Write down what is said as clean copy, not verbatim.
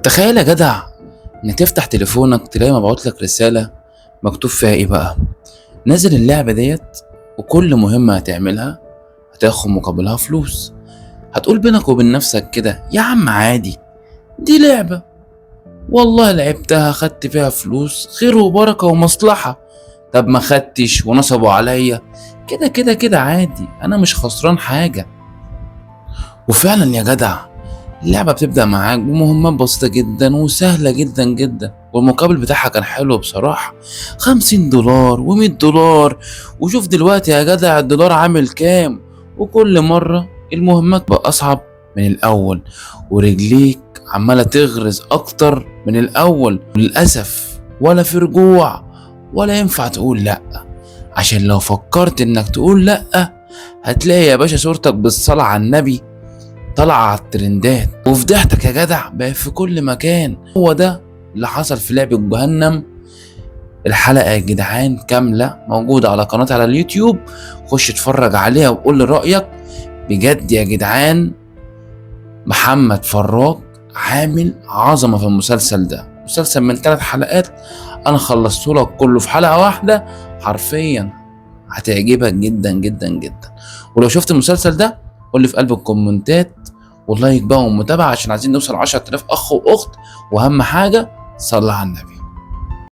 تخيل يا جدع ان تفتح تليفونك تلاقي مبعوت لك رسالة مكتوب فيها ايه بقى؟ نازل اللعبة ديت، وكل مهمة هتعملها هتاخد مقابلها فلوس. هتقول بينك وبين نفسك كده يا عم عادي، دي لعبة، والله لعبتها خدت فيها فلوس خير وبركة ومصلحة. طب ما خدتش ونصبوا عليا، كده كده كده عادي، انا مش خسران حاجة. وفعلا يا جدع اللعبة بتبدأ معاك بمهمات بسيطة جدا وسهلة جدا جدا، والمقابل بتاعها كان حلو بصراحة، 50 دولار و100 دولار. وشوف دلوقتي يا جدع الدولار عامل كام، وكل مرة المهمات بقى أصعب من الأول، ورجليك عمالة تغرز أكتر من الأول. للأسف ولا في رجوع، ولا ينفع تقول لأ، عشان لو فكرت إنك تقول لأ هتلاقي يا باشا صورتك بالصلاة على النبي طالعة على الترندات، وفضحتك يا جدع بقى في كل مكان. هو ده اللي حصل في لعبة جهنم. الحلقة يا جدعان كاملة موجودة على قناتي على اليوتيوب، خش اتفرج عليها وقول لي رأيك. بجد يا جدعان محمد فراج عامل عظمة في المسلسل ده، مسلسل من 3 حلقات انا خلصته لك كله في حلقة واحدة حرفيا، هتعجبك جدا جدا جدا. ولو شفت المسلسل ده قول لي في قلب الكومنتات، واللايك بقى والمتابعة عشان عايزين نوصل 10,000 أخ وأخت، وأهم حاجة صلى على النبي.